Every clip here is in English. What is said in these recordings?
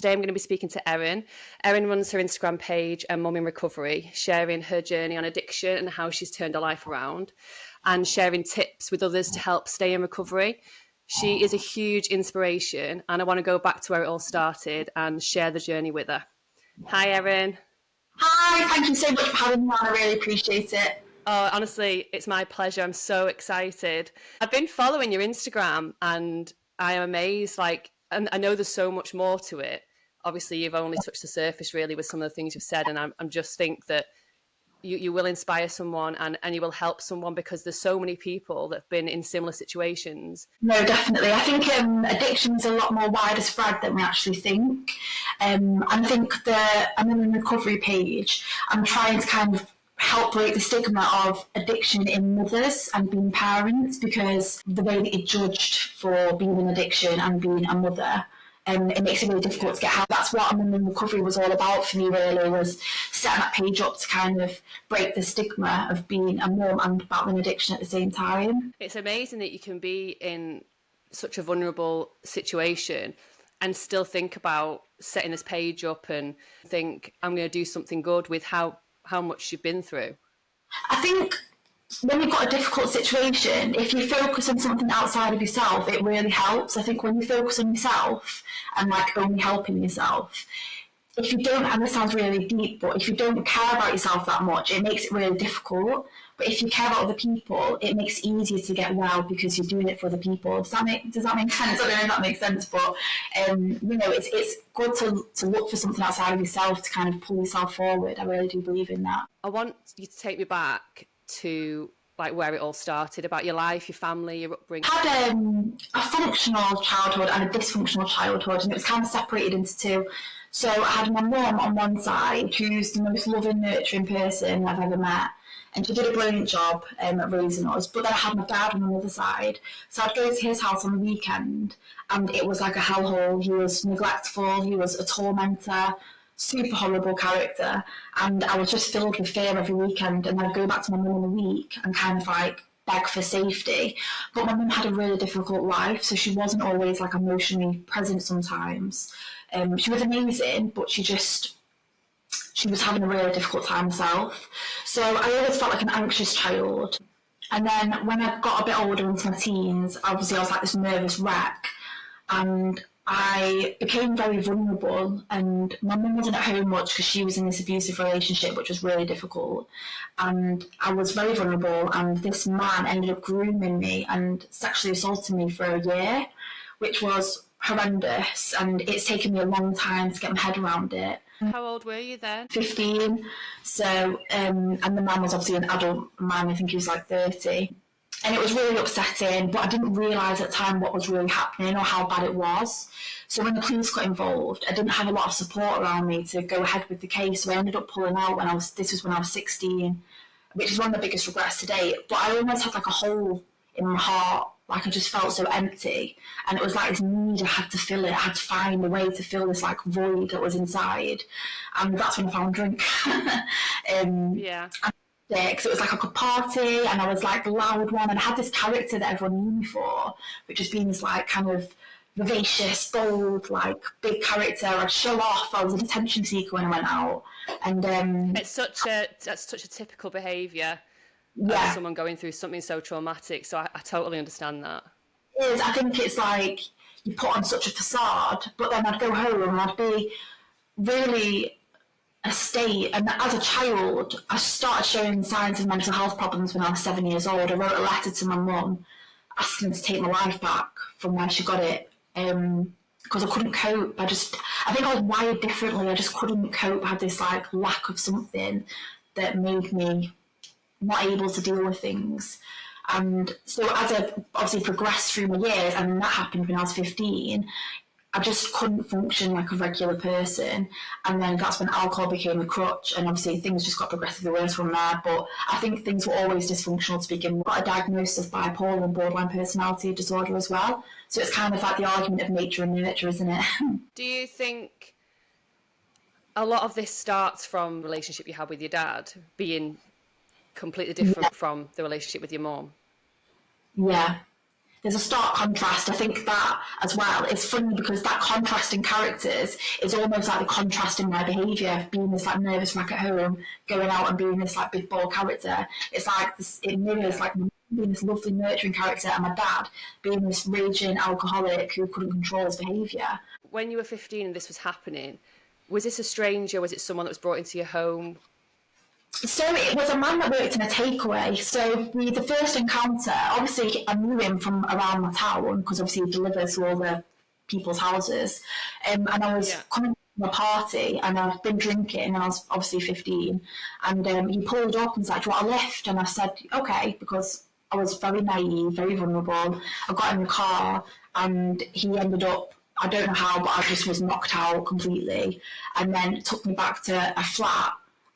Today I'm going to be speaking to Erin. Erin runs her Instagram page, Mum in Recovery, sharing her journey on addiction and how she's turned her life around, and sharing tips with others to help stay in recovery. She is a huge inspiration, and I want to go back to where it all started and share the journey with her. Hi, Erin. Hi, thank you so much for having me on. I really appreciate it. Oh, honestly, it's my pleasure. I'm so excited. I've been following your Instagram and I am amazed. And I know there's so much more to it. Obviously, you've only touched the surface really with some of the things you've said. And I'm just think that you will inspire someone and you will help someone because there's so many people that have been in similar situations. No, definitely. I think addiction is a lot more widespread than we actually think. I think I'm on the recovery page. I'm trying to kind of help break the stigma of addiction in mothers and being parents, because the way that you're judged for being in addiction and being a mother, it makes it really difficult to get help. That's what I'm in recovery was all about for me, really, was setting that page up to kind of break the stigma of being a mum and battling addiction at the same time. It's amazing that you can be in such a vulnerable situation and still think about setting this page up and think, I'm going to do something good with how much you've been through. I think when you've got a difficult situation, if you focus on something outside of yourself, it really helps. I think when you focus on yourself and like only helping yourself, if you don't, and this sounds really deep, but if you don't care about yourself that much, it makes it really difficult. But if you care about other people, it makes it easier to get well because you're doing it for other people. Does that make sense? I don't know if that makes sense, but it's good to look for something outside of yourself to kind of pull yourself forward. I really do believe in that. I want you to take me back to like where it all started, about your life, your family, your upbringing. I had a functional childhood and a dysfunctional childhood, and it was kind of separated into two. So I had my mum on one side, who's the most loving, nurturing person I've ever met, and she did a brilliant job at raising us. But then I had my dad on the other side, so I'd go to his house on the weekend, and it was like a hellhole. He was neglectful, he was a tormentor, super horrible character, and I was just filled with fear every weekend. And I'd go back to my mum in a week and kind of like beg for safety. But my mum had a really difficult life, so she wasn't always like emotionally present sometimes. She was amazing, but she was having a really difficult time herself. So I always felt like an anxious child. And then when I got a bit older into my teens, obviously I was like this nervous wreck, and I became very vulnerable, and my mum wasn't at home much because she was in this abusive relationship, which was really difficult. And I was very vulnerable, and this man ended up grooming me and sexually assaulting me for a year, which was horrendous, and it's taken me a long time to get my head around it. How old were you then? 15. So, and the man was obviously an adult man, I think he was like 30. And it was really upsetting, but I didn't realise at the time what was really happening or how bad it was. So when the police got involved, I didn't have a lot of support around me to go ahead with the case. So I ended up pulling out this was when I was 16, which is one of the biggest regrets to date. But I almost had like a hole in my heart, like I just felt so empty. And it was like this need, I had to fill it. I had to find a way to fill this like void that was inside. And that's when I found drink. Yeah. Because it was like I could party and I was like the loud one, and I had this character that everyone knew me for, which has been this like kind of vivacious, bold, like big character. I'd show off. I was an attention seeker when I went out, and that's such a typical behaviour of someone going through something so traumatic. So I totally understand that. It is. I think it's like you put on such a facade, but then I'd go home and I'd be really a state. And as a child, I started showing signs of mental health problems when I was 7 years old. I wrote a letter to my mum asking her to take my life back from where she got it, because I couldn't cope. I think I was wired differently. I just couldn't cope. I had this like lack of something that made me not able to deal with things. And so as I obviously progressed through my years, and that happened when I was 15, I just couldn't function like a regular person. And then that's when alcohol became a crutch, and obviously things just got progressively worse from there. But I think things were always dysfunctional to begin with. I got a diagnosis of bipolar and borderline personality disorder as well. So it's kind of like the argument of nature and nurture, isn't it? Do you think a lot of this starts from the relationship you had with your dad being completely different from the relationship with your mum? Yeah. there's a stark contrast. I think that as well, it's funny because that contrast in characters is almost like the contrast in my behaviour, being this like nervous wreck at home, going out and being this like big bold character. It's like this, it mirrors like being this lovely nurturing character, and my dad being this raging alcoholic who couldn't control his behaviour. When you were 15 and this was happening, was this a stranger? Was it someone that was brought into your home? So it was a man that worked in a takeaway. So the first encounter, obviously I knew him from around my town because obviously he delivers to all the people's houses. And I was coming from a party and I'd been drinking and I was obviously 15. And he pulled up and was like, "Do you want a lift?" And I said, "Okay," because I was very naive, very vulnerable. I got in the car and he ended up, I don't know how, but I just was knocked out completely. And then took me back to a flat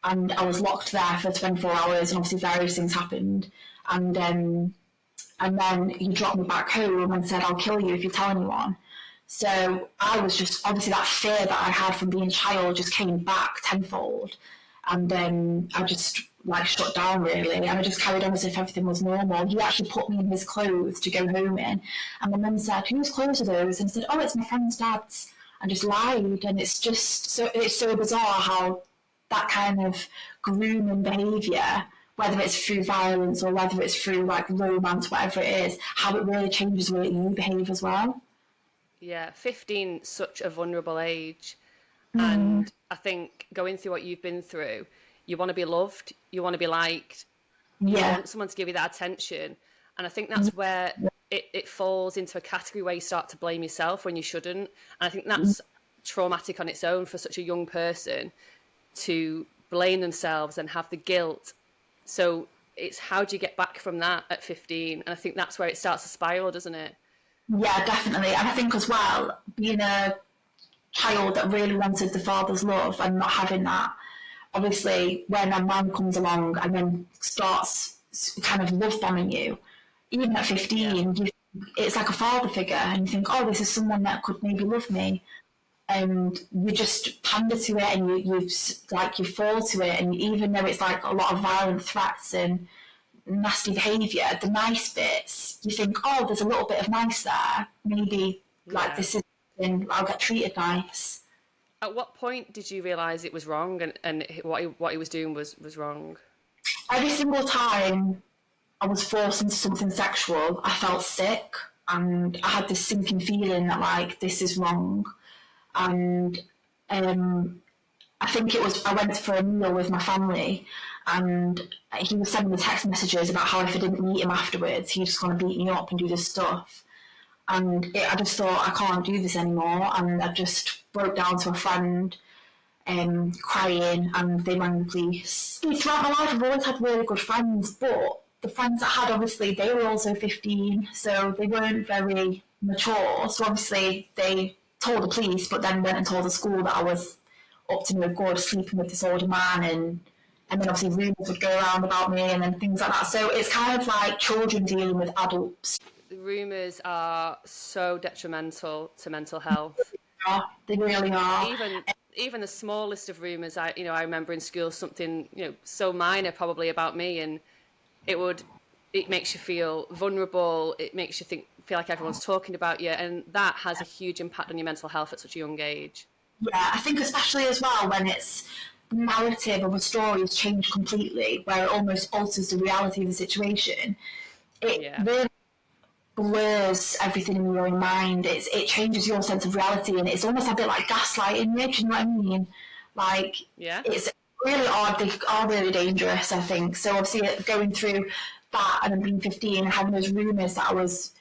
and I was locked there for 24 hours and obviously various things happened. And then he dropped me back home and said, "I'll kill you if you tell anyone." So I was just, obviously that fear that I had from being a child just came back tenfold. And then I just like shut down really, and I just carried on as if everything was normal. He actually put me in his clothes to go home in, and my mum said, "Whose clothes are those?" And I said, "Oh, it's my friend's dad's," and just lied. And it's just so, it's so bizarre how that kind of grooming behaviour, whether it's through violence or whether it's through like romance, whatever it is, how it really changes the way you behave as well. Yeah, 15, such a vulnerable age. And I think going through what you've been through, you want to be loved, you want to be liked, you want someone to give you that attention. And I think that's where it falls into a category where you start to blame yourself when you shouldn't. And I think that's traumatic on its own for such a young person to blame themselves and have the guilt. So it's how do you get back from that at 15? And I think that's where it starts to spiral, doesn't it? Yeah, definitely. And I think as well, being a child that really wanted the father's love and not having that, obviously when a man comes along and then starts kind of love bombing you, even at 15, it's like a father figure and you think, "Oh, this is someone that could maybe love me." And you just pander to it and you fall to it, and even though it's like a lot of violent threats and nasty behaviour, the nice bits, you think, "Oh, there's a little bit of nice there, maybe like this is, I'll get treated nice." At what point did you realise it was wrong and what he was doing was wrong? Every single time I was forced into something sexual, I felt sick and I had this sinking feeling that like this is wrong. And I think it was, I went for a meal with my family and he was sending me text messages about how if I didn't meet him afterwards, he was just going to beat me up and do this stuff. And I just thought, I can't do this anymore. And I just broke down to a friend, crying, and they rang the police. Throughout my life, I've always had really good friends, but the friends I had, obviously, they were also 15, so they weren't very mature. So obviously, they told the police, but then went and told the school that I was up to no good, sleeping with this older man, and then obviously rumours would go around about me and then things like that. So it's kind of like children dealing with adults. The rumours are so detrimental to mental health. Yeah, they really are. Even the smallest of rumours, I remember in school something, so minor probably about me, and it makes you feel vulnerable. It makes you feel like everyone's talking about you, and that has a huge impact on your mental health at such a young age. Yeah, I think especially as well when it's the narrative of a story has changed completely, where it almost alters the reality of the situation. It really blurs everything in your own mind. It changes your sense of reality, and it's almost a bit like gaslighting you. Do you know what I mean? Like, it's really odd. They are really dangerous, I think. So obviously going through that and then being 15 and having those rumours that I was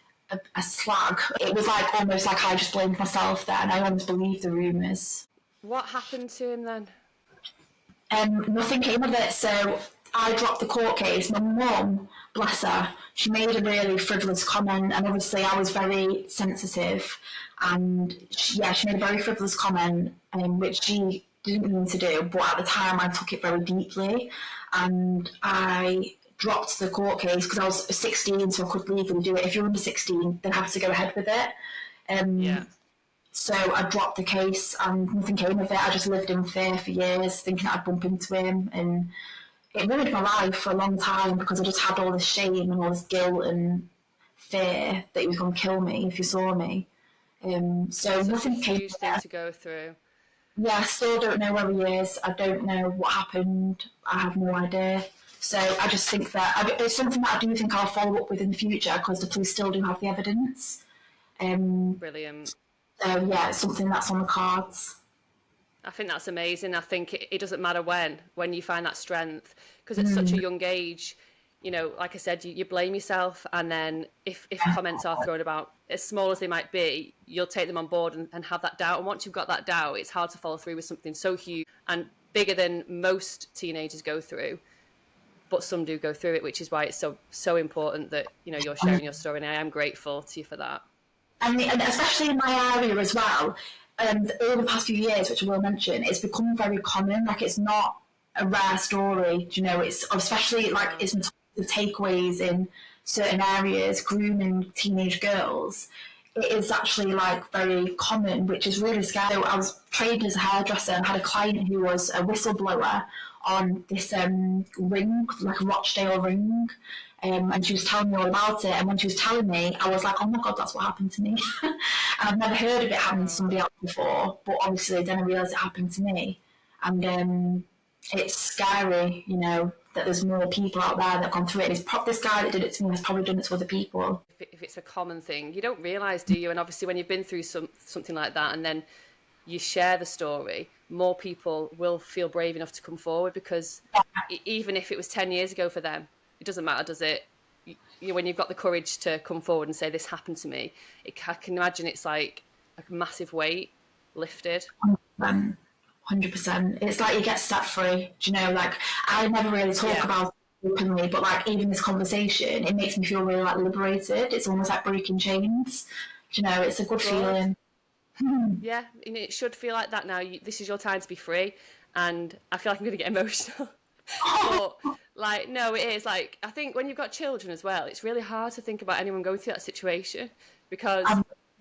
a slag, it was like almost like I just blamed myself there, and I almost believed the rumours. What happened to him then? Nothing came of it, so I dropped the court case. My mum, bless her, she made a really frivolous comment, and obviously I was very sensitive, and she made a very frivolous comment, which she didn't mean to do, but at the time I took it very deeply, and I dropped the court case because I was 16, so I could legally do it. If you're under 16, they have to go ahead with it. So I dropped the case and nothing came of it. I just lived in fear for years, thinking I'd bump into him, and it ruined my life for a long time because I just had all this shame and all this guilt and fear that he was going to kill me if he saw me. So Such a nothing came huge of thing it. to go through. Yeah, I still don't know where he is. I don't know what happened. I have no idea. So I just think that it's something that I do think I'll follow up with in the future because the police still do have the evidence. Um, Brilliant. so yeah, it's something that's on the cards. I think that's amazing. I think it doesn't matter when you find that strength, because at such a Mm. young age, you know, like I said, you blame yourself, and then if comments are thrown about, as small as they might be, you'll take them on board and have that doubt. And once you've got that doubt, it's hard to follow through with something so huge and bigger than most teenagers go through. But some do go through it, which is why it's so important that, you know, you're sharing your story, and I am grateful to you for that. And especially in my area as well, over the past few years, which I will mention, it's become very common. Like it's not a rare story. You know, it's especially like Wow. it's the takeaways in certain areas, grooming teenage girls. It is actually like very common, which is really scary. So I was trained as a hairdresser and had a client who was a whistleblower on this ring, like a Rochdale ring. And she was telling me all about it. And when she was telling me, I was like, oh my God, that's what happened to me. And I've never heard of it happening to Wow. somebody else before, but obviously then I realised it happened to me. And it's scary, you know, that there's more people out there that have gone through it. And this guy that did it to me has probably done it to other people. If it's a common thing, you don't realize, do you? And obviously when you've been through something like that, and then you share the story, more people will feel brave enough to come forward, because even if it was 10 years ago for them, it doesn't matter, does it? When you've got the courage to come forward and say, this happened to me, I can imagine it's like a massive weight lifted. 100%. It's like you get set free. Do you know, like I never really talk Yeah. about it openly, but like even this conversation, it makes me feel really like liberated. It's almost like breaking chains. Do you know, it's a good Good. feeling. Yeah, and it should feel like that now. This is your time to be free, and I feel like I'm going to get emotional. But like, no, it is like, I think when you've got children as well, it's really hard to think about anyone going through that situation, because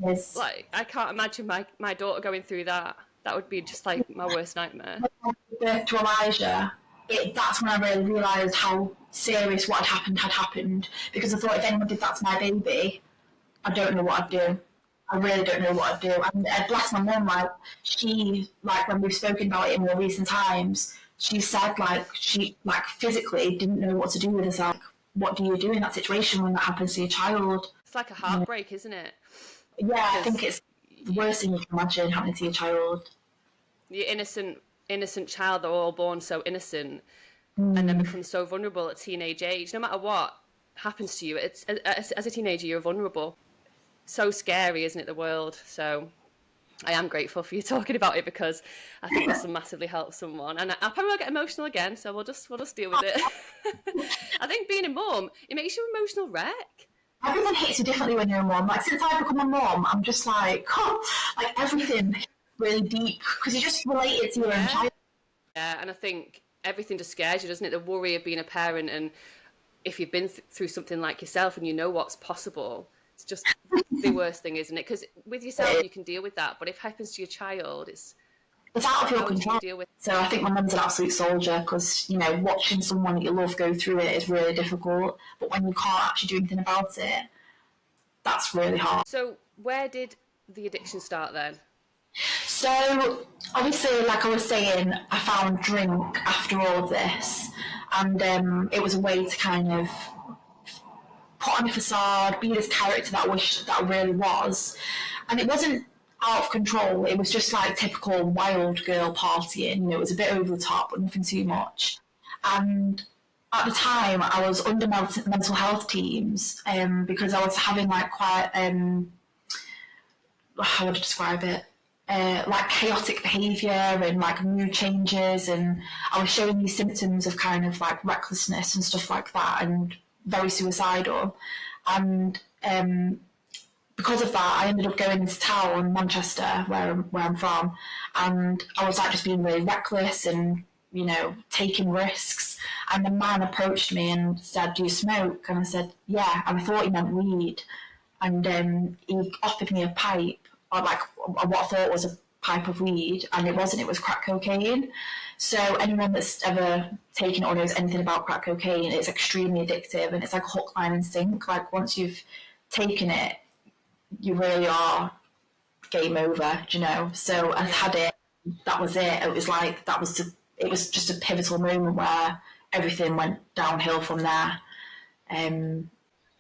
Yes. like I can't imagine my daughter going through that. That would be just like my worst nightmare. Birth to Elijah, that's when I really realised how serious what had happened. Because I thought if anyone did that to my baby, I don't know what I'd do. I really don't know what I'd do. And bless my mum, like she, like when we've spoken about it in more recent times, she said like she like physically didn't know what to do with herself. What do you do in that situation when that happens to your child? It's like a heartbreak, isn't it? Yeah, I think Because it's the worst thing you can imagine happening to your child. the innocent child, they're all born so innocent, and then Mm. become so vulnerable at teenage age. No matter what happens to you, it's as a teenager, you're vulnerable. So scary, isn't it, the world? So I am grateful for you talking about it, because I think this will massively help someone. And I probably will get emotional again, so we'll just deal with it. I think being a mum, it makes you an emotional wreck. Everything hits you differently when you're a mum. Like since I've become a mum, I'm just like, like everything really deep because you just relate it to your own Yeah. child. Yeah, and I think everything just scares you, doesn't it? The worry of being a parent, and if you've been through something like yourself and you know what's possible, it's just the worst thing, isn't it? Because with yourself, you can deal with that, but if it happens to your child, It's out of your how do you control. deal with? So I think my mum's an absolute soldier because you know watching someone that you love go through it is really difficult. But when you can't actually do anything about it, that's really hard. So where did the addiction start then? So obviously, like I was saying, I found drink after all of this, and it was a way to kind of put on a facade, be this character that I wish that I really was. And it wasn't out of control, it was just like typical wild girl partying. You know, it was a bit over the top, but nothing too much. And at the time, I was under mental health teams because I was having like quite, how would I describe it? Like chaotic behaviour and like mood changes, and I was showing these symptoms of kind of like recklessness and stuff like that, and very suicidal. And because of that, I ended up going into town, Manchester, where I'm from, and I was like just being really reckless and you know taking risks. And the man approached me and said, "Do you smoke?" And I said, "Yeah." And I thought he meant weed, and he offered me a pipe, or like what I thought was a pipe of weed, and it wasn't. It was crack cocaine. So anyone that's ever taken it or knows anything about crack cocaine, it's extremely addictive, and it's like a hook, line, and sink. Like once you've taken it, you really are game over, do you know? So I had it, that was it. It was like, it was just a pivotal moment where everything went downhill from there.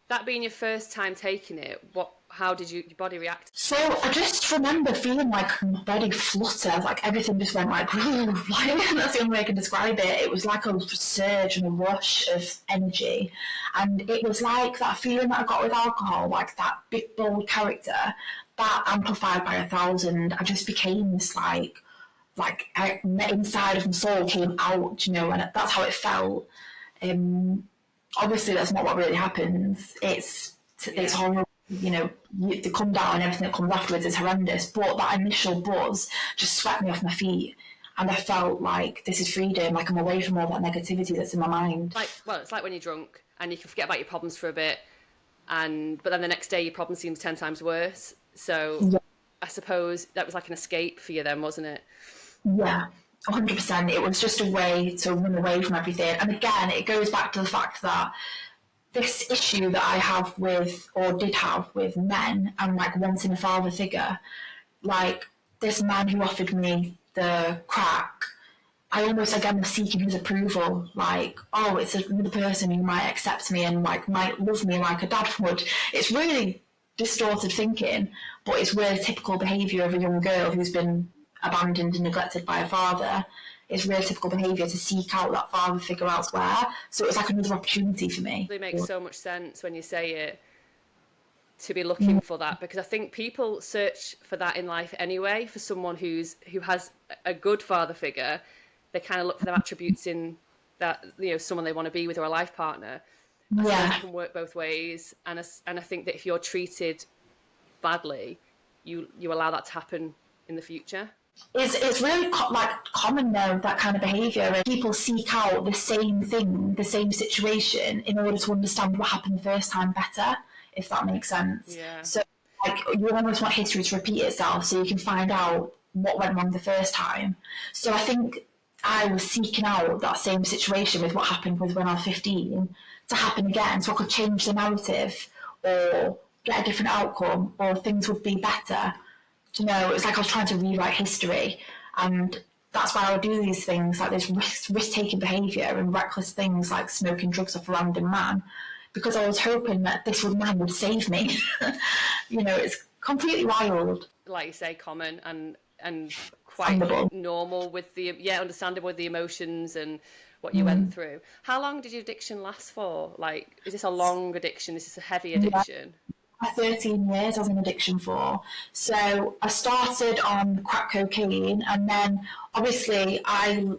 That being your first time taking it, how did your body react? So I just remember feeling like my body flutter, like everything just went like, like that's the only way I can describe it. It was like a surge and a rush of energy. And it was like that feeling that I got with alcohol, like that big bold character, that amplified by 1,000. I just became this like inside of my soul came out, you know, and that's how it felt. Obviously that's not what really happens. It's horrible, you know, the come down and everything that comes afterwards is horrendous, but that initial buzz just swept me off my feet, and I felt like this is freedom, like I'm away from all that negativity that's in my mind. It's like when you're drunk and you can forget about your problems for a bit, but then the next day your problem seems 10 times worse. So yeah. I suppose that was like an escape for you then, wasn't it? Yeah, 100%. It was just a way to run away from everything. And again, it goes back to the fact that this issue that I have with, or did have with men and like wanting a father figure, like this man who offered me the crack, I almost again was seeking his approval, like, oh, it's another person who might accept me and like might love me like a dad would. It's really distorted thinking, but it's really typical behaviour of a young girl who's been abandoned and neglected by a father. It's really typical behaviour to seek out that father figure elsewhere. So it was like another opportunity for me. It makes so much sense when you say it, to be looking for that, because I think people search for that in life anyway, for someone who has a good father figure. They kind of look for their attributes in that, you know, someone they want to be with or a life partner. I think it can work both ways, and I think that if you're treated badly, you allow that to happen in the future. It's really common though, that kind of behaviour, and people seek out the same thing, the same situation, in order to understand what happened the first time better, if that makes sense. Yeah. So like you almost want history to repeat itself so you can find out what went wrong the first time. So I think I was seeking out that same situation with what happened with when I was 15 to happen again, so I could change the narrative or get a different outcome, or things would be better. You know, it's like I was trying to rewrite history, and that's why I would do these things, like this risk-taking behaviour and reckless things like smoking drugs off a random man, because I was hoping that this man would save me. You know, it's completely wild. Like you say, common and quite normal with understandable with the emotions and what you went through. How long did your addiction last for? Like, is this a long addiction? Is this a heavy addiction? 13 years I was in addiction for. So I started on crack cocaine, and then obviously I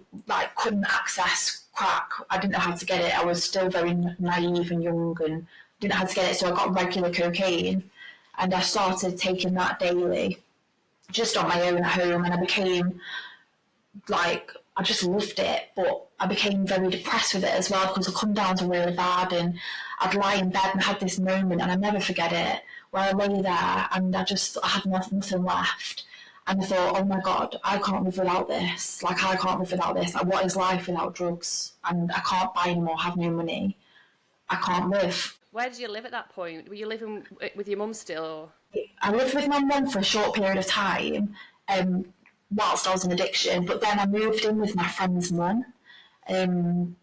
couldn't access crack. I didn't know how to get it. I was still very naive and young and didn't know how to get it, so I got regular cocaine and I started taking that daily just on my own at home, and I became I just loved it, but I became very depressed with it as well, because the come downs were really bad, and I'd lie in bed and had this moment, and I never forget it, where I lay there and I had nothing left, and I thought, oh my God, I can't live without this. Like, I can't live without this. Like, what is life without drugs? And I can't buy anymore, have no money. I can't live. Where did you live at that point? Were you living with your mum still? I lived with my mum for a short period of time, whilst I was in addiction, but then I moved in with my friend's mum, and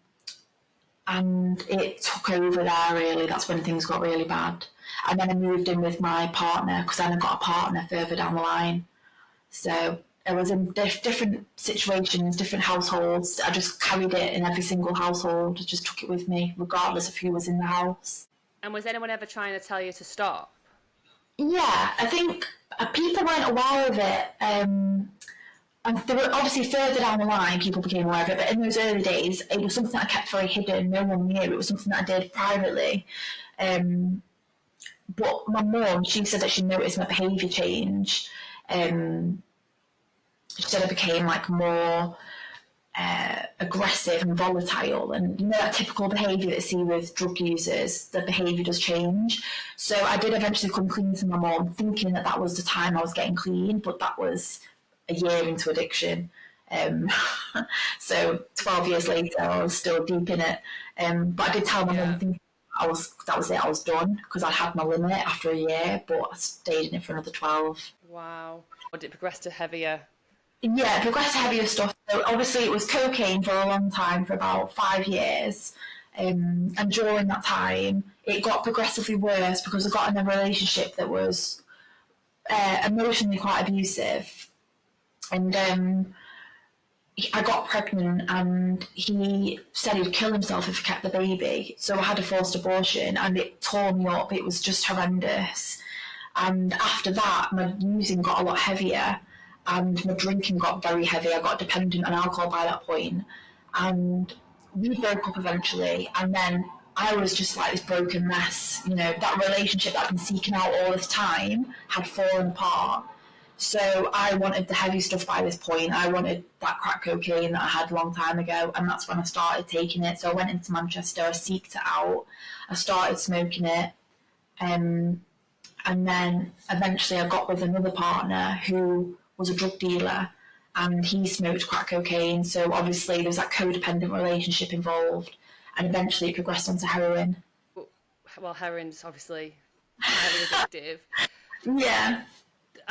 it took over there really. That's when things got really bad. And then I moved in with my partner, because then I got a partner further down the line. So I was in different situations, different households. I just carried it in every single household. I just took it with me, regardless of who was in the house. And was anyone ever trying to tell you to stop? Yeah, I think people weren't aware of it. And they were obviously further down the line, people became aware of it, but in those early days, it was something I kept very hidden. No one knew. It was something that I did privately. But my mum, she said that she noticed my behaviour change. She said I became more aggressive and volatile, and you know that typical behaviour that you see with drug users, the behaviour does change. So I did eventually come clean to my mum, thinking that was the time I was getting clean, but that was a year into addiction. So 12 years later I was still deep in it, but I did tell my mum, that was it. I was done because I'd had my limit after a year, but I stayed in it for another 12. Wow. Or did it progress to heavier? Yeah, it progressed to heavier stuff. So obviously, it was cocaine for a long time, for about 5 years. And during that time, it got progressively worse because I got in a relationship that was emotionally quite abusive. And I got pregnant, and he said he'd kill himself if he kept the baby. So I had a forced abortion, and it tore me up. It was just horrendous. And after that, my using got a lot heavier, and my drinking got very heavy. I got dependent on alcohol by that point, and we broke up eventually. And then I was just like this broken mess. You know, that relationship that I've been seeking out all this time had fallen apart. So I wanted the heavy stuff by this point. I wanted that crack cocaine that I had a long time ago, and that's when I started taking it. So I went into Manchester, I seeked it out, I started smoking it, and then eventually I got with another partner who was a drug dealer, and he smoked crack cocaine. So obviously there was that codependent relationship involved, and eventually it progressed onto heroin. Well, heroin's obviously highly addictive. Yeah.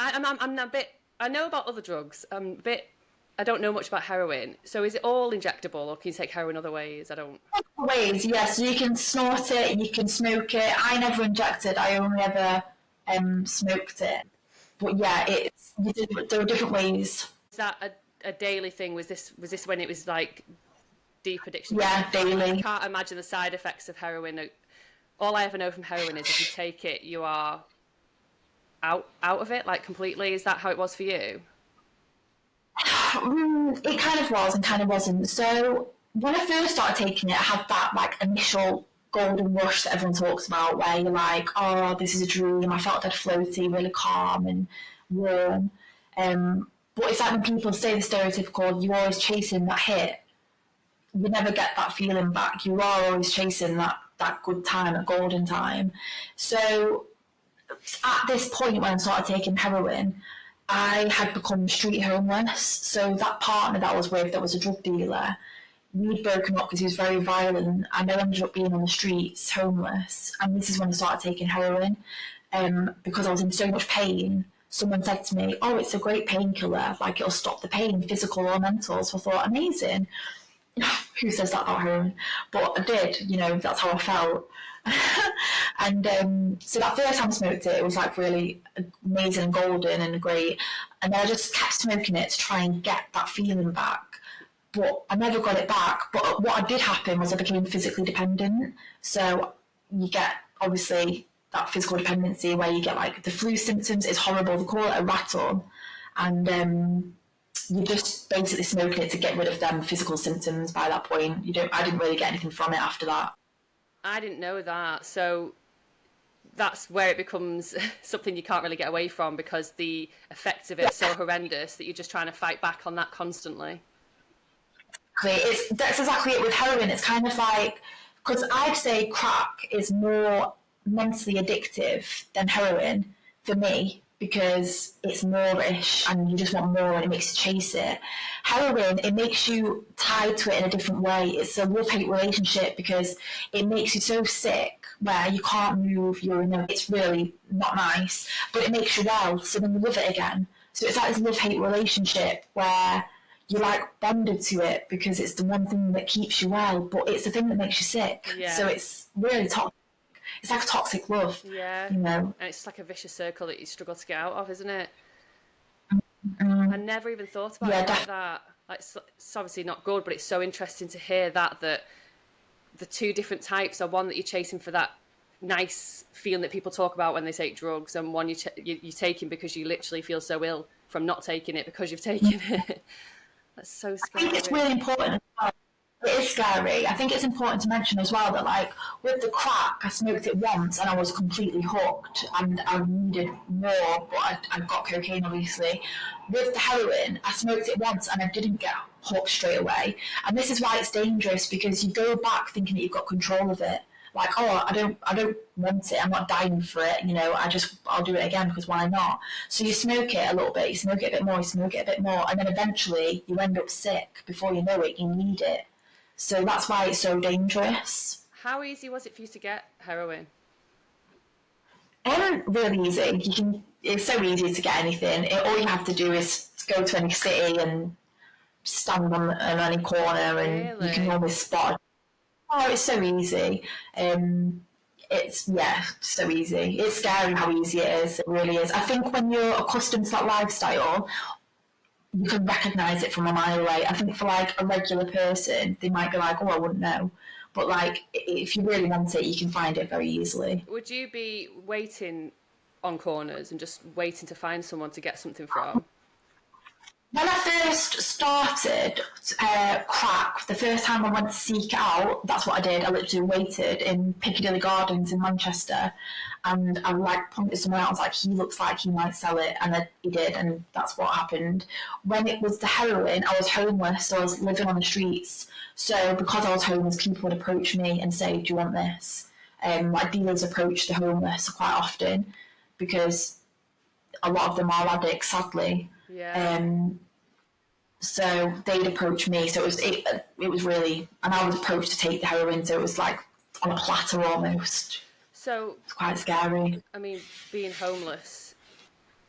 I'm a bit. I know about other drugs. I'm a bit. I don't know much about heroin. So is it all injectable, or can you take heroin other ways? I don't. Ways, yes. You can snort it, you can smoke it. I never injected. I only ever smoked it. But yeah, there are different ways. Is that a daily thing? Was this when it was like deep addiction? Yeah, I daily. can't imagine the side effects of heroin. All I ever know from heroin is if you take it, you are out of it like completely. Is that how it was for you? It kind of was and kind of wasn't. So when I first started taking it, I had that like initial golden rush that everyone talks about, where you're like, oh, this is a dream. I felt dead floaty, really calm and warm. But it's like when people say the stereotypical, you're always chasing that hit. You never get that feeling back. You are always chasing that good time, that golden time. So at this point when I started taking heroin, I had become street homeless. So that partner that I was with, that was a drug dealer, we'd broken up because he was very violent, and I ended up being on the streets, homeless. And this is when I started taking heroin, because I was in so much pain. Someone said to me, "Oh, it's a great painkiller. Like it'll stop the pain, physical or mental." So I thought, amazing. Who says that about heroin? But I did. You know, that's how I felt. And so that first time I smoked it, it was like really amazing and golden and great. And then I just kept smoking it to try and get that feeling back. But I never got it back. But what did happen was I became physically dependent. So you get, obviously, that physical dependency where you get like the flu symptoms. It's horrible. They call it a rattle. And you're just basically smoking it to get rid of them physical symptoms by that point. I didn't really get anything from it after that. I didn't know that. So that's where it becomes something you can't really get away from, because the effects of it are so horrendous that you're just trying to fight back on that constantly. That's exactly it with heroin. It's kind of like, because I'd say crack is more mentally addictive than heroin for me, because it's moreish and you just want more and it makes you chase it. Heroin, it makes you tied to it in a different way. It's a love-hate relationship because it makes you so sick where you can't move, it's really not nice, but it makes you well, so then you love it again. So it's like this love-hate relationship where you're like bonded to it because it's the one thing that keeps you well, but it's the thing that makes you sick. Yeah. So it's really toxic. It's like a toxic love. Yeah. You know? And it's like a vicious circle that you struggle to get out of, isn't it? Mm. I never even thought about it like that. Like, it's obviously not good, but it's so interesting to hear that the two different types are one that you're chasing for that nice feeling that people talk about when they take drugs, and one you're taking because you literally feel so ill from not taking it because you've taken it. That's so scary. I think it's really important as well. It is scary. I think it's important to mention as well that, like, with the crack, I smoked it once and I was completely hooked and I needed more, but I got cocaine, obviously. With the heroin, I smoked it once and I didn't get hooked straight away. And this is why it's dangerous, because you go back thinking that you've got control of it. Like, oh, I don't want it. I'm not dying for it. I'll do it again because why not? So you smoke it a little bit, you smoke it a bit more, you smoke it a bit more, and then eventually you end up sick. Before you know it, you need it. So that's why it's so dangerous. How easy was it for you to get heroin? Really easy. It's so easy to get anything. All you have to do is go to any city and stand on any corner, and you can Really? always spot. Oh, it's so easy. It's so easy. It's scary how easy it is. It really is. I think when you're accustomed to that lifestyle, you can recognise it from a mile away. I think for like a regular person, they might be like, "Oh, I wouldn't know," but like if you really want it, you can find it very easily. Would you be waiting on corners and just waiting to find someone to get something from? When I first started crack, the first time I went to seek it out, that's what I did. I literally waited in Piccadilly Gardens in Manchester, and I like pointed someone out. I was like, "He looks like he might sell it," and he did, and that's what happened. When it was the heroin, I was homeless, so I was living on the streets. So because I was homeless, people would approach me and say, "Do you want this?" Like dealers approach the homeless quite often because a lot of them are addicts, sadly. Yeah. Um, so they'd approach me. So it was really, and I was approached to take the heroin. So it was like on a platter almost. So, It's quite scary. I mean, being homeless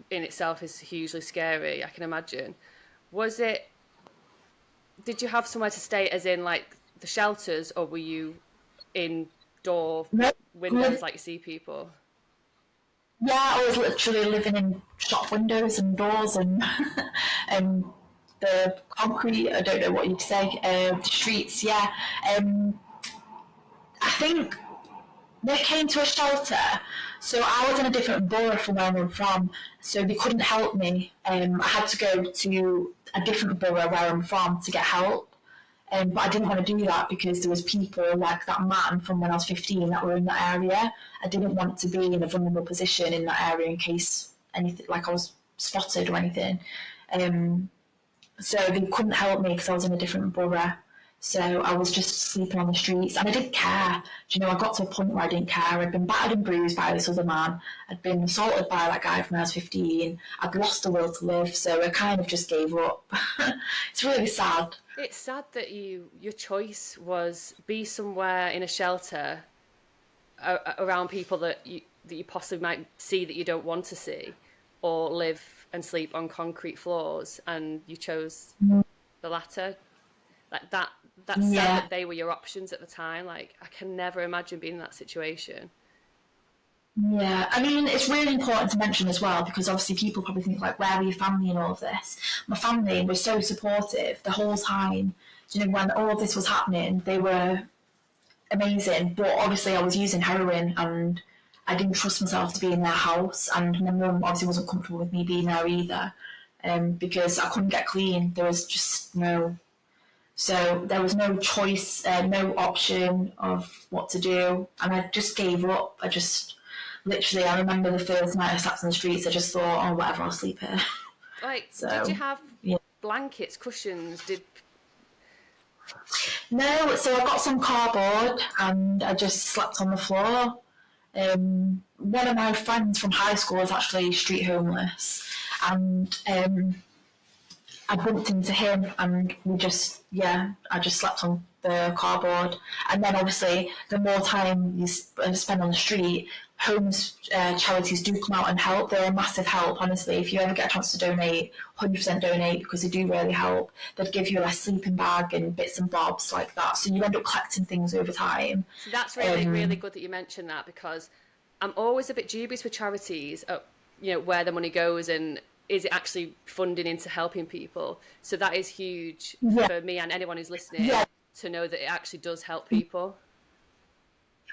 in itself is hugely scary, I can imagine. Was it, did you have somewhere to stay, as in like the shelters, or were you indoor No, windows like you see people? yeah, I was literally living in shop windows and doors and and the concrete. I don't know what you'd say. The streets. Yeah. I think they came to a shelter. So I was in a different borough from where I'm from, so they couldn't help me. I had to go to a different borough where I'm from to get help. But I didn't want to do that because there was people like that man from when I was 15 that were in that area. I didn't want to be in a vulnerable position in that area in case anything, like I was spotted or anything. Um, so they couldn't help me because I was in a different borough. So I was just sleeping on the streets, and I didn't care. Do you know, I got to a point where I didn't care. I'd been battered and bruised by this other man. I'd been assaulted by that guy from when I was 15. I'd lost the will to live, so I kind of just gave up. It's really sad. It's sad that your choice was be somewhere in a shelter around people that you possibly might see that you don't want to see, or live and sleep on concrete floors, and you chose the latter. Like that. That's sad Yeah. that they were your options at the time. Like, I can never imagine being in that situation. Yeah, I mean, it's really important to mention as well because obviously people probably think like, where are your family and all of this? My family was so supportive the whole time. You know, when all of this was happening, they were amazing. But obviously, I was using heroin and I didn't trust myself to be in their house, and my mum obviously wasn't comfortable with me being there either, because I couldn't get clean. There was just no. So there was no choice, no option of what to do, and I just gave up. I just literally, I remember the first night I sat on the streets, I just thought, oh, whatever, I'll sleep here. Like, did you So, have yeah. blankets, cushions? Did No, so I got some cardboard and I just slept on the floor. One of my friends from high school was actually street homeless, and I bumped into him and I just slept on the cardboard. And then obviously, the more time you spend on the street, homes charities do come out and help. They're a massive help, honestly. If you ever get a chance to donate, 100% donate because they do really help. They'd give you a sleeping bag and bits and bobs like that. So you end up collecting things over time. so that's really really good that you mentioned that, because I'm always a bit dubious with charities, where the money goes and is it actually funding into helping people. So that is huge Yeah, for me and anyone who's listening yeah, to know that it actually does help people.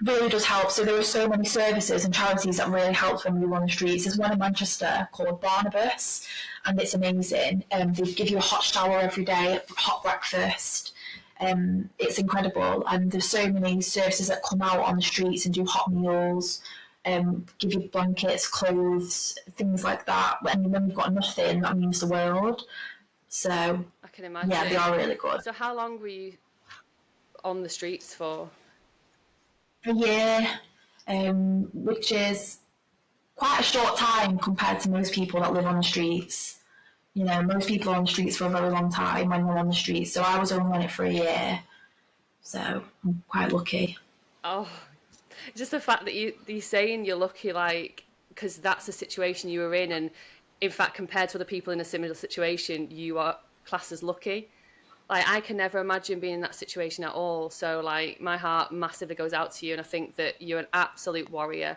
really does help. So there are so many services and charities that really help when you're on the streets. There's one in Manchester called Barnabas, and it's amazing. They give you a hot shower every day, hot breakfast. It's incredible, and there's so many services that come out on the streets and do hot meals, give you blankets, clothes, things like that. And when you've got nothing, that means the world. So I can yeah, they imagine. are really good. So how long were you on the streets for? A year, which is quite a short time compared to most people that live on the streets. You know, most people are on the streets for a very long time when they're on the streets. So I was only on it for a year. So I'm quite lucky. Oh, just the fact that you're saying you're lucky, like, because that's the situation you were in, and in fact, compared to other people in a similar situation, you are classed as lucky. Like, I can never imagine being in that situation at all. So, like, my heart massively goes out to you, and I think that you're an absolute warrior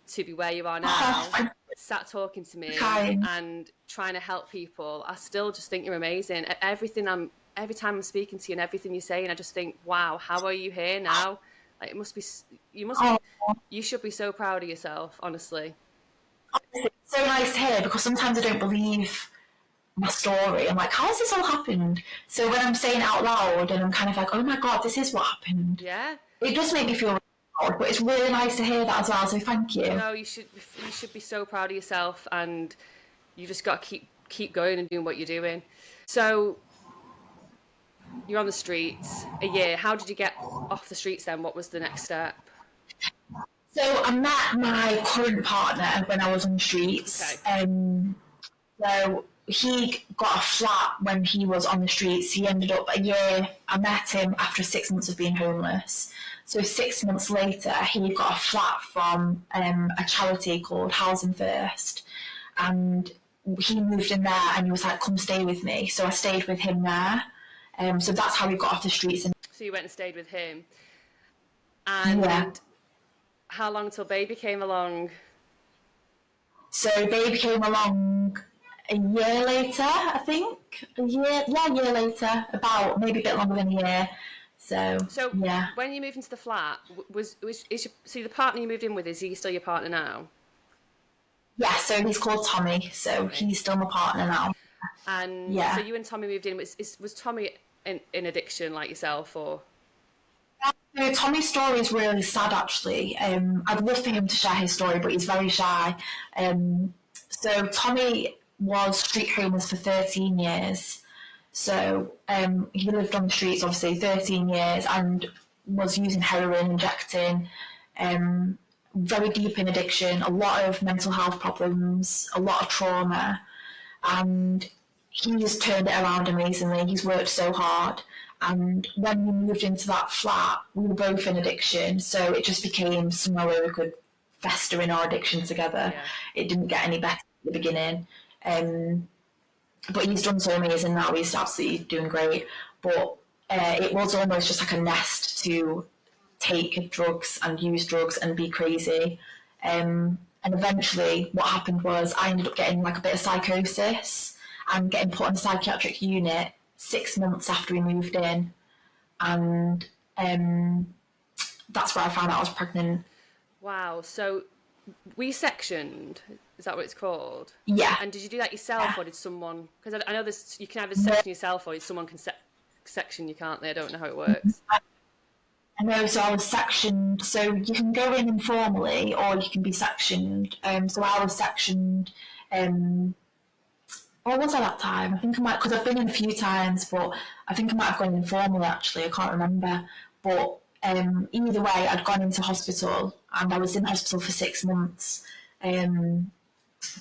to be where you are Oh, now, thank sat talking to you, me kind. and trying to help people. I still just think you're amazing. Every time I'm speaking to you and everything you're saying, I just think, wow, how are you here now? Like, it must be, you must Oh, be, you should be so proud of yourself, honestly. it's so nice to hear because sometimes I don't believe my story. I'm like, how has this all happened? So when I'm saying it out loud and I'm kind of like, oh my God, this is what happened, Yeah. it does make me feel really proud, but it's really nice to hear that as well. So thank you. No, you should be so proud of yourself, and you just got to keep going and doing what you're doing. So you're on the streets a year. How did you get off the streets then? What was the next step? So I met my current partner when I was on the streets. Okay. So he got a flat when he was on the streets. He ended up a year. I met him after 6 months of being homeless. So 6 months later, he got a flat from a charity called Housing First, and he moved in there. And he was like, "Come stay with me." So I stayed with him there. So that's how we got off the streets. And So you went and stayed with him. yeah, And how long till baby came along? so baby came along a year later, I think. A year later, about maybe a bit longer than a year. So So yeah, when you moved into the flat, see the partner you moved in with, is he still your partner now? yeah. So he's called Tommy. So Tommy. he's still my partner now. And so Yeah. you and Tommy moved in. Was Tommy in addiction like yourself, or? So Tommy's story is really sad, actually. I'd love for him to share his story, but he's very shy. So Tommy was street homeless for 13 years. So he lived on the streets, obviously, 13 years, and was using heroin, injecting, very deep in addiction, a lot of mental health problems, a lot of trauma, and he's turned it around amazingly. He's worked so hard. And when we moved into that flat, we were both in addiction, so it just became somewhere where we could fester in our addiction together. Yeah. It didn't get any better at the beginning. But he's done so amazing now. He's absolutely doing great. But it was almost just like a nest to take drugs and use drugs and be crazy. And eventually, what happened was I ended up getting like a bit of psychosis and getting put on a psychiatric unit 6 months after we moved in. And that's where I found out I was pregnant. Wow. So we sectioned. Is that what it's called? Yeah. And did you do that yourself, Yeah. or did someone? Because I know this. You can either section yourself, or someone can section you, can't they? I don't know how it works. I know, so I was sectioned. So you can go in informally or you can be sectioned. So I was sectioned. What was I that time? I think I might, because I've been in a few times, but I think I might have gone informally actually. I can't remember. But either way, I'd gone into hospital and I was in hospital for 6 months.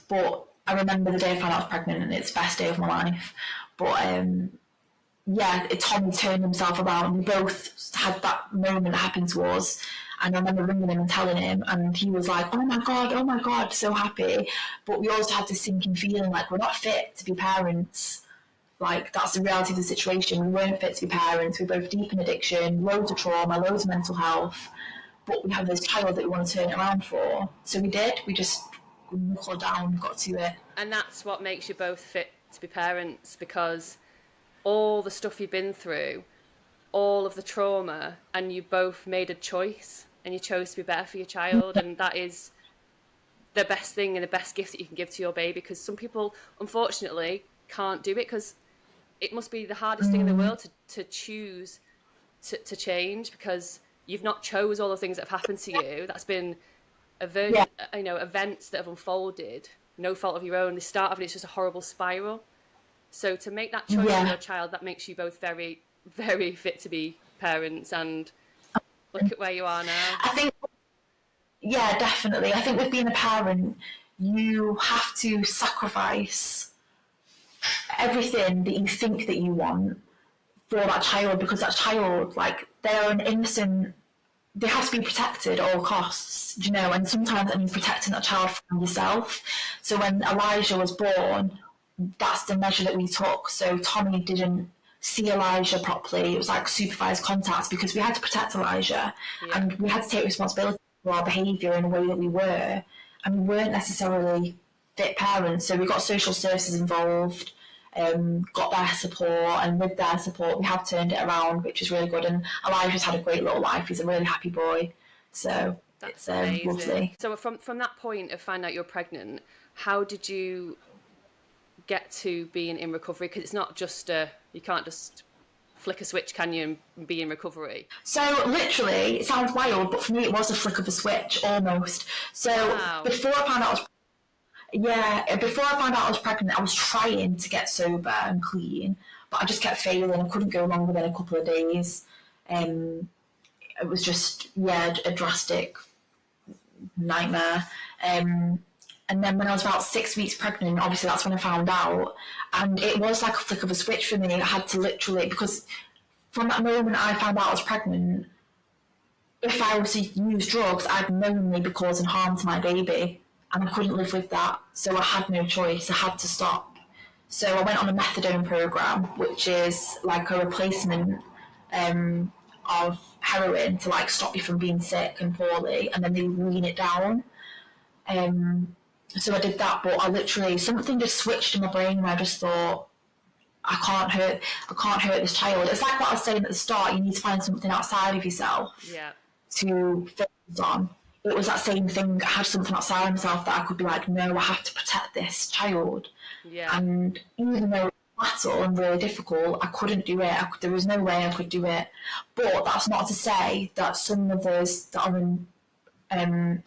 But I remember the day I found out I was pregnant and it's the best day of my life. But yeah, Tommy turned himself around. We both had that moment happen to us. And I remember ringing him and telling him, and he was like, oh my God, so happy. But we also had this sinking feeling like we're not fit to be parents. Like, that's the reality of the situation. We weren't fit to be parents. We're both deep in addiction, loads of trauma, loads of mental health. But we have this child that we want to turn it around for. So we did. We just knuckled down, got to it. And that's what makes you both fit to be parents, because all the stuff you've been through, all of the trauma, and you both made a choice and you chose to be better for your child. And that is the best thing and the best gift that you can give to your baby, because some people, unfortunately, can't do it, because it must be the hardest thing in the world to choose to change, because you've not chose all the things that have happened to you. That's been a Yeah. version, events that have unfolded, no fault of your own. The start of it is just a horrible spiral. So to make that choice for Yeah. your child, that makes you both very, very fit to be parents. And look at where you are now. I think, yeah, definitely. I think with being a parent, you have to sacrifice everything that you think that you want for that child because that child, like, they're an innocent they have to be protected at all costs, you know, and sometimes that means protecting that child from yourself. So when Elijah was born, that's the measure that we took. So Tommy didn't see Elijah properly. It was like supervised contacts because we had to protect Elijah, and we had to take responsibility for our behaviour in the way that we were, and we weren't necessarily fit parents. So we got social services involved, got their support, and with their support we have turned it around, which is really good. And Elijah's had a great little life. He's a really happy boy. So That's it's amazing. lovely. So from that point of finding out you're pregnant, how did you get to being in recovery? Because it's not just you can't just flick a switch, can you, and be in recovery? So literally, it sounds wild, but for me it was a flick of a switch almost. So before I found out I was pregnant, I was trying to get sober and clean, but I just kept failing. I couldn't go longer than a couple of days. It was just a drastic nightmare. And then when I was about 6 weeks pregnant, obviously that's when I found out, and it was like a flick of a switch for me. I had to literally, because from that moment I found out I was pregnant, if I was to use drugs, I'd knowingly be causing harm to my baby, and I couldn't live with that. So I had no choice. I had to stop. So I went on a methadone program, which is like a replacement of heroin to like stop you from being sick and poorly, and then they wean it down. So I did that, but I literally, something just switched in my brain, and I just thought, I can't hurt this child. It's like what I was saying at the start, you need to find something outside of yourself to focus on. It was that same thing. I had something outside myself that I could be like, no, I have to protect this child. And even though it was battle and really difficult, I couldn't do it. There was no way I could do it. But that's not to say that some of us that are in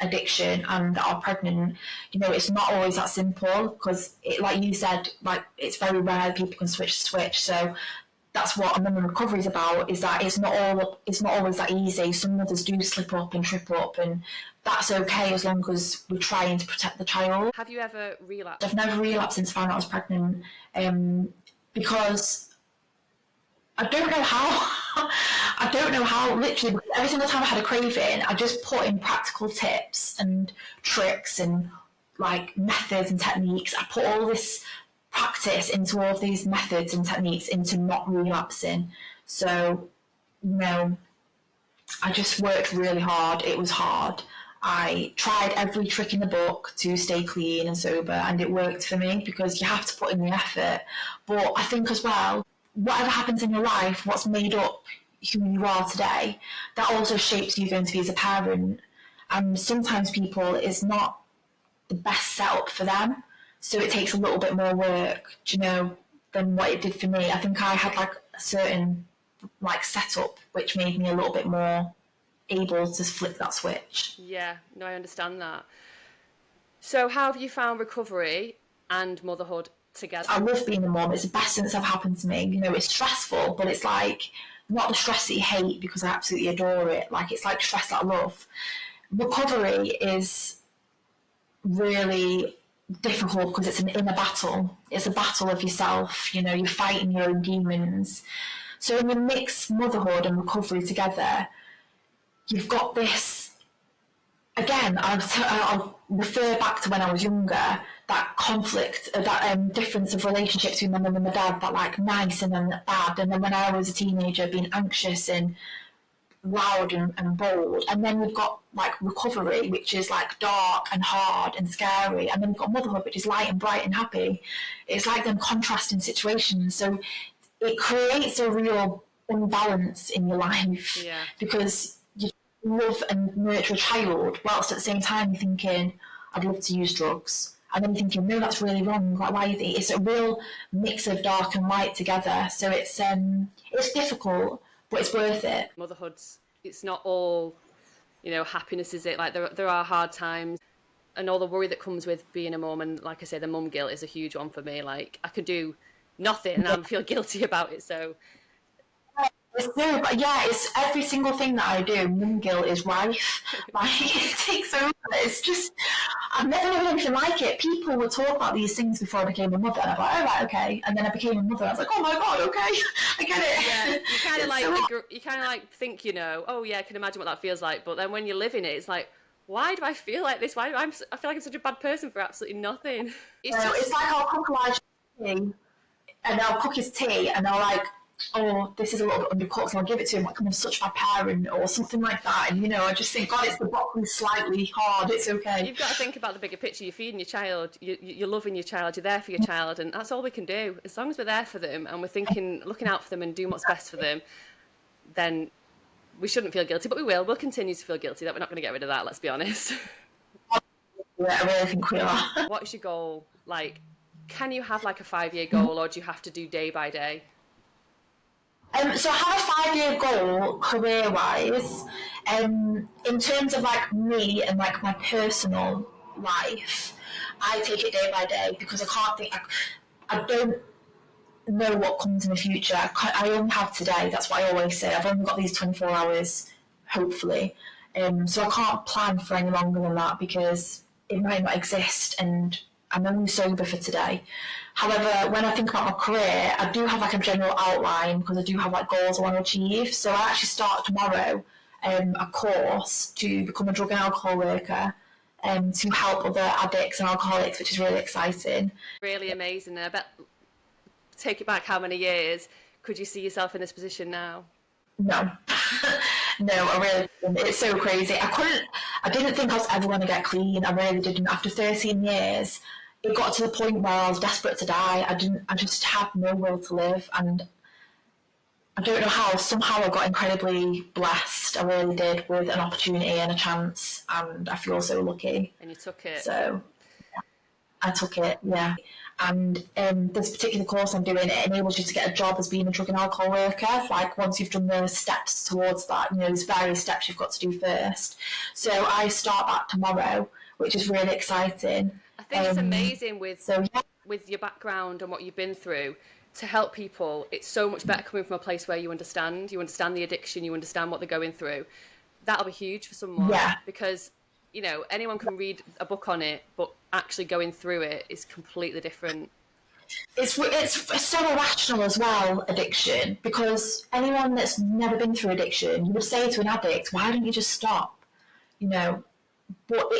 addiction and that are pregnant, you know, it's not always that simple, because like you said, like it's very rare people can switch. So that's what a mum in recovery is about, is that it's not always that easy. Some mothers do slip up and trip up, and that's okay as long as we're trying to protect the child. Have you ever relapsed? I've never relapsed since I found out I was pregnant, because I don't know how. I don't know how, literally, because every single time I had a craving, I just put in practical tips and tricks and like methods and techniques. I put all this practice into all of these methods and techniques into not relapsing. So, you know, I just worked really hard. It was hard. I tried every trick in the book to stay clean and sober, and it worked for me, because you have to put in the effort. But I think as well, whatever happens in your life, what's made up who you are today, that also shapes who you're going to be as a parent. And sometimes people, it's not the best setup for them, so it takes a little bit more work, you know, than what it did for me. I think I had like a certain like setup which made me a little bit more able to flip that switch. Yeah, no, I understand that. So how have you found recovery and motherhood together? I love being a mum. It's the best thing that's ever happened to me. You know, it's stressful, but it's like not the stress that you hate, because I absolutely adore it. Like, it's like stress that I love. Recovery is really difficult because it's an inner battle. It's a battle of yourself. You know, you're fighting your own demons. So when you mix motherhood and recovery together, you've got this, again, I'll refer back to when I was younger, that conflict, that difference of relationships between my mum and my dad, that like nice and then bad. And then when I was a teenager, being anxious and loud and bold. And then we've got like recovery, which is like dark and hard and scary. And then we've got motherhood, which is light and bright and happy. It's like them contrasting situations. So it creates a real imbalance in your life, because you love and nurture a child whilst at the same time you're thinking, I'd love to use drugs. And then you're thinking, no, that's really wrong. Like, why? It's a real mix of dark and light together. So it's difficult, but it's worth it. Motherhood's, it's not all, you know, happiness, is it? Like there are hard times, and all the worry that comes with being a mum. And like I say, the mum guilt is a huge one for me. Like, I could do nothing and I feel guilty about it. So it's every single thing that I do. Mum guilt is rife. Like, it takes over. It's just, I've never known anything like it. People would talk about these things before I became a mother, and I'm like, oh right, okay. And then I became a mother, I was like, oh my god, okay, I get it. Yeah, you kind of It's like so you kind of like think, you know, oh yeah, I can imagine what that feels like. But then when you're living it, it's like, why do I feel like this? Why do I feel like I'm such a bad person for absolutely nothing? It's it's just like I'll cook Elijah's tea, and I'll cook his tea, and I'll like, oh, this is a little bit undercooked, so I'll give it to him like I'm such a bad parent or something like that. And I just think, God, it's the broccoli slightly hard. It's okay. you've got to think about the bigger picture. You're feeding your child, you're loving your child, you're there for your child, and that's all we can do. As long as we're there for them and we're thinking, looking out for them and doing what's best for them, then we shouldn't feel guilty. But we will. We'll continue to feel guilty. That we're not going to get rid of that. Let's be honest. Yeah, I really think we are. What's your goal? Like, can you have like a 5-year goal, or do you have to do day by day? So I have a 5-year goal career-wise. In terms of like me and like my personal life, I take it day by day because I can't think. I don't know what comes in the future. I only have today. That's what I always say. I've only got these 24 hours, hopefully. So I can't plan for any longer than that because it might not exist, and I'm only sober for today. However, when I think about my career, I do have like a general outline because I do have like goals I want to achieve. So I actually start tomorrow a course to become a drug and alcohol worker to help other addicts and alcoholics, which is really exciting. Really amazing. And I bet, take it back how many years, could you see yourself in this position now? No. No, I really didn't. It's so crazy. I didn't think I was ever going to get clean. I really didn't. After 13 years, it got to the point where I was desperate to die. I just had no will to live. And I don't know how, somehow I got incredibly blessed. I really did, with an opportunity and a chance. And I feel so lucky. And you took it. So I took it, yeah. And this particular course I'm doing, it enables you to get a job as being a drug and alcohol worker. Like once you've done the steps towards that, there's various steps you've got to do first. So I start that tomorrow, which is really exciting. I think it's amazing yeah. with your background and what you've been through to help people. It's so much better coming from a place where you understand the addiction, you understand what they're going through. That'll be huge for someone, Yeah. because anyone can read a book on it, but actually going through it is completely different. It's so irrational as well, addiction, because anyone that's never been through addiction, you would say to an addict, why don't you just stop? But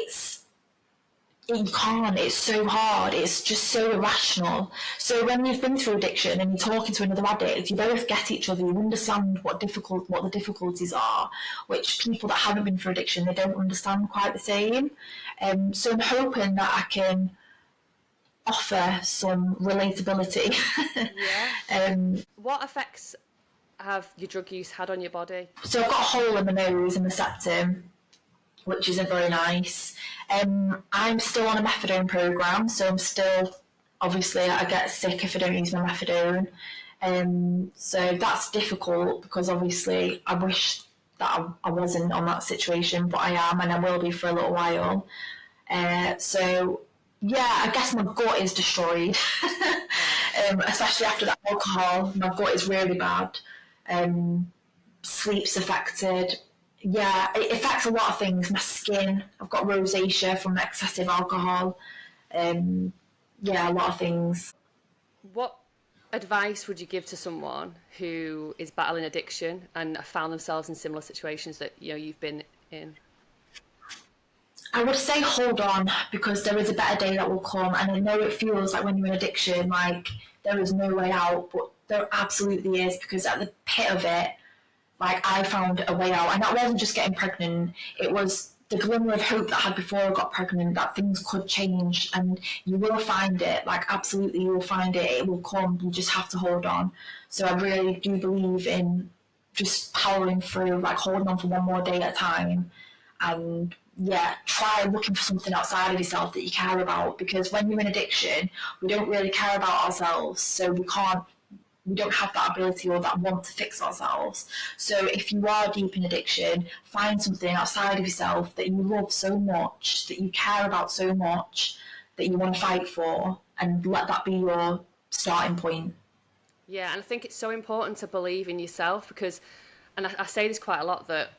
you can't. It's so hard. It's just so irrational. So when you've been through addiction and you're talking to another addict, you both get each other. You understand what the difficulties are, which people that haven't been through addiction, they don't understand quite the same. So I'm hoping that I can offer some relatability. Yeah. What effects have your drug use had on your body? So I've got a hole in my nose and the septum, which isn't very nice. I'm still on a methadone program, so I'm still, obviously, I get sick if I don't use my methadone. So that's difficult because obviously I wish that I wasn't on that situation, but I am, and I will be for a little while. So yeah, I guess my gut is destroyed, especially after that alcohol. My gut is really bad. Sleep's affected. Yeah, it affects a lot of things. My skin, I've got rosacea from excessive alcohol. Yeah, a lot of things. What advice would you give to someone who is battling addiction and found themselves in similar situations that you've been in? I would say hold on, because there is a better day that will come, and I know it feels like when you're in addiction, like there is no way out, but there absolutely is, because at the pit of it, like I found a way out, and that wasn't just getting pregnant. It was the glimmer of hope that I had before I got pregnant, that things could change, and you will find it. Like absolutely, you will find it. It will come. You just have to hold on. So I really do believe in just powering through, like holding on for one more day at a time, and yeah, try looking for something outside of yourself that you care about. Because when you're in addiction, we don't really care about ourselves, so we don't have that ability or that want to fix ourselves. So if you are deep in addiction, find something outside of yourself that you love so much, that you care about so much, that you want to fight for, and let that be your starting point. Yeah, and I think it's so important to believe in yourself because, and I say this quite a lot, that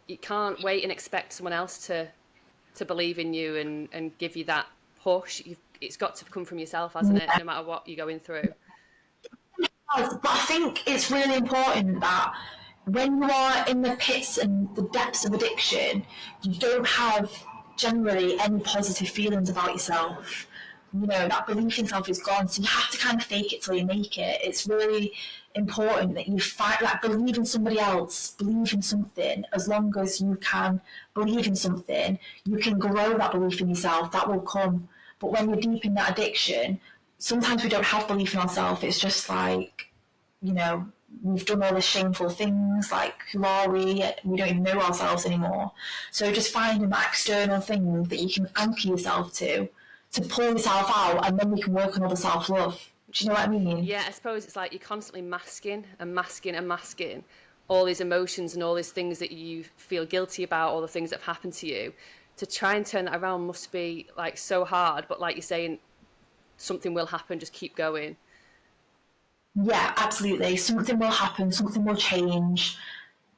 you can't wait and expect someone else to believe in you and give you that push. It's got to come from yourself, hasn't it? No matter what you're going through. does, but I think it's really important that when you are in the pits and the depths of addiction, you don't have generally any positive feelings about yourself. You know, that belief in self is gone, so you have to kind of fake it till you make it. It's really important that you fight, like, believe in somebody else, believe in something. As long as you can believe in something, you can grow that belief in yourself, that will come. But when you're deep in that addiction, sometimes we don't have belief in ourselves. It's just like, you know, we've done all the shameful things, like, who are we? We don't even know ourselves anymore. So just finding that external thing that you can anchor yourself to pull yourself out, and then we can work on all the self-love. Do you know what I mean? Yeah, I suppose it's like you're constantly masking and masking and masking all these emotions and all these things that you feel guilty about, all the things that have happened to you. To try and turn that around must be like so hard, but like you're saying, something will happen, just keep going. Yeah, absolutely. Something will happen, something will change,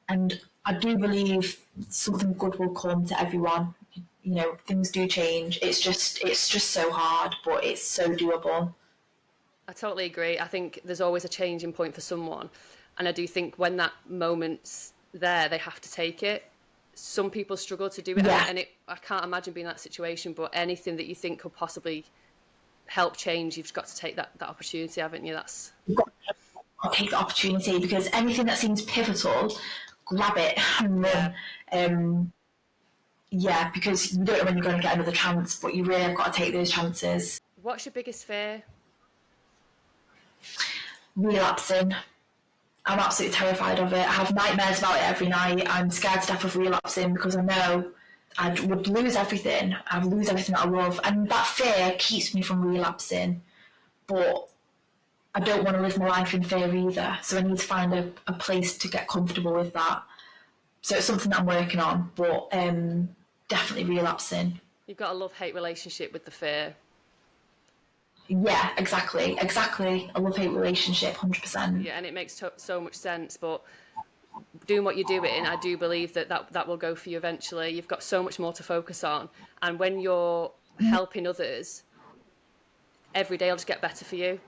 and I do believe something good will come to everyone. You know, things do change. It's just so hard, but it's so doable. I totally agree. I think there's always a changing point for someone. And I do think when that moment's there, they have to take it. Some people struggle to do it, Yeah, I can't imagine being in that situation. But anything that you think could possibly help change, you've got to take that opportunity, haven't you? That's you've got to take the opportunity, because anything that seems pivotal, grab it and yeah. run. Um, yeah, because you don't know when you're going to get another chance, but you really have got to take those chances. What's your biggest fear? Relapsing. I'm absolutely terrified of it. I have nightmares about it every night. I'm scared to death of relapsing because I know I would lose everything. I'd lose everything that I love. And that fear keeps me from relapsing. But I don't want to live my life in fear either. So I need to find a place to get comfortable with that. So it's something that I'm working on, but definitely relapsing. You've got a love-hate relationship with the fear. Yeah, exactly. Exactly. A love hate relationship, 100%. Yeah, and it makes so much sense. But doing what you're doing, I do believe that will go for you eventually. You've got so much more to focus on. And when you're helping others, every day will just get better for you.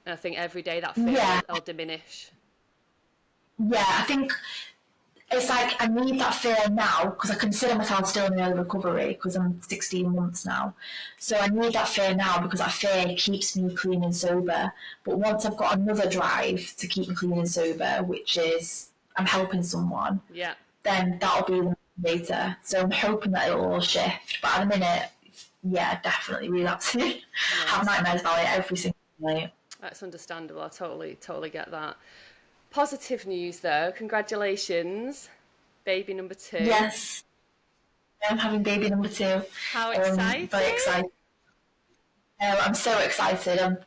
And I think every day that fear Yeah, will diminish. yeah. I think it's like I need that fear now because I consider myself still in early recovery because I'm 16 months now. So I need that fear now because that fear keeps me clean and sober. But once I've got another drive to keep me clean and sober, which is I'm helping someone, Yeah. then that'll be the motivator. So I'm hoping that it'll all shift. But at the minute, yeah, definitely relapsing. Have Yes. nightmares about it every single night. That's understandable. I totally get that. Positive news though. Congratulations. Baby number 2. Yes, I'm having baby number 2. How Very exciting. excited. I'm so excited.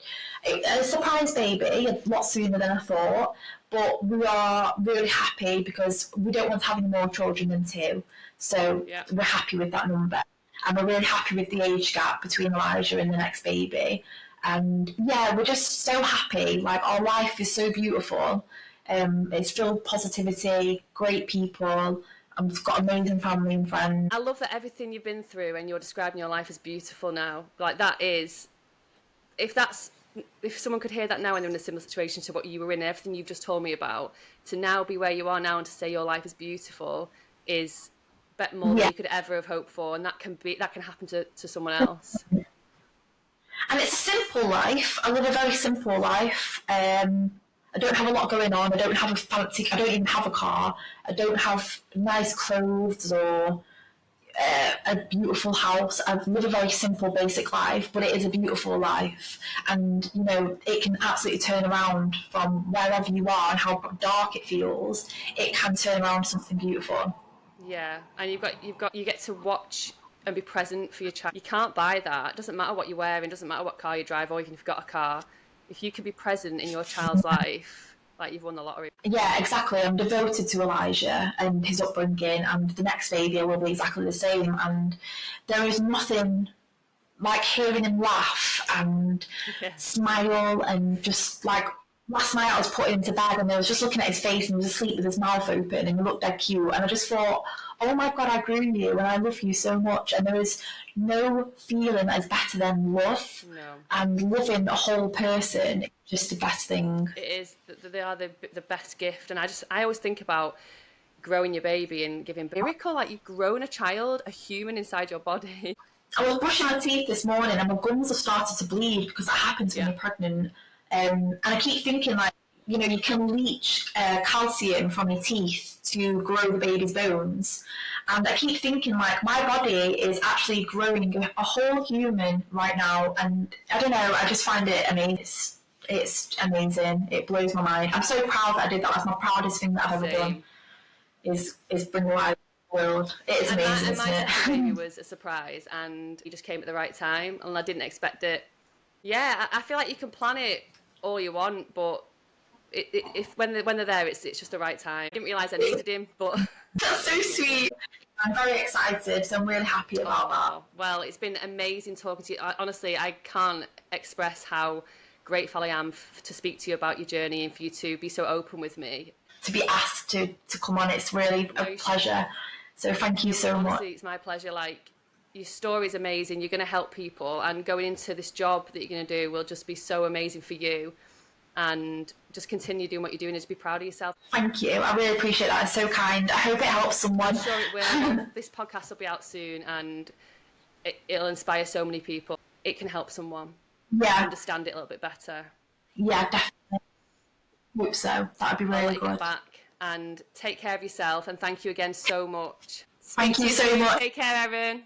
A surprise baby, a lot sooner than I thought, but we are really happy because we don't want to have any more children than 2. So Yeah. we're happy with that number. And we're really happy with the age gap between Elijah and the next baby. And yeah, we're just so happy. Like, our life is so beautiful. It's filled with positivity, great people. I've got amazing family and friends. I love that everything you've been through and you're describing your life as beautiful now. Like that is if that's if someone could hear that now and they're in a similar situation to what you were in and everything you've just told me about, to now be where you are now and to say your life is beautiful is bet more than Yeah, you could ever have hoped for, and that can happen to someone else. and it's a simple life. I live a very simple life. I don't have a lot going on. I don't have a fancy. I don't even have a car. I don't have nice clothes or a beautiful house. I live a very simple, basic life, but it is a beautiful life. And you know, it can absolutely turn around from wherever you are and how dark it feels. It can turn around to something beautiful. Yeah, and you get to watch and be present for your child. You can't buy that. It doesn't matter what you're wearing, it doesn't matter what car you drive, or even if you've got a car. If you can be present in your child's life, like you've won the lottery. Yeah, exactly. I'm devoted to Elijah and his upbringing, and the next baby will be exactly the same. And there is nothing like hearing him laugh and Yeah. smile and just like last night I was put into bed and I was just looking at his face and he was asleep with his mouth open and he looked dead cute. And I just thought, oh my God, I grew you and I love you so much. And there is no feeling that is better than love. No. And loving a whole person is just the best thing. It is. They are the best gift. And I always think about growing your baby and giving miracle, like you've grown a child, a human inside your body. I was brushing my teeth this morning and my gums have started to bleed because that happens when you're pregnant. And I keep thinking, like, you know, you can leach calcium from your teeth to grow the baby's bones. And I keep thinking, like, my body is actually growing a whole human right now. And I don't know, I just find it amazing. It's amazing. It blows my mind. I'm so proud that I did that. That's my proudest thing that I've ever done. Is bring life to the world. It is amazing, and isn't my it? second baby was a surprise, and he just came at the right time, and I didn't expect it. Yeah, I feel like you can plan it all you want, but if when they're there, it's just the right time. I didn't realise I needed him, but That's so sweet. I'm very excited, so I'm really happy about that. Well, it's been amazing talking to you. Honestly, I can't express how grateful I am to speak to you about your journey and for you to be so open with me. To be asked to come on, it's really a pleasure. So thank you so much. Honestly, it's my pleasure. Like, your story's amazing. You're going to help people, and going into this job that you're going to do will just be so amazing for you. And just continue doing what you're doing and just be proud of yourself. Thank you. I really appreciate that. It's so kind. I hope it helps someone. I'm sure it will. This podcast will be out soon, and it'll inspire so many people. It can help someone understand it a little bit better. Yeah, definitely. Hope so. That'd be really good. Get back and take care of yourself, and thank you again so much. Thank you so much. Take care, Erin.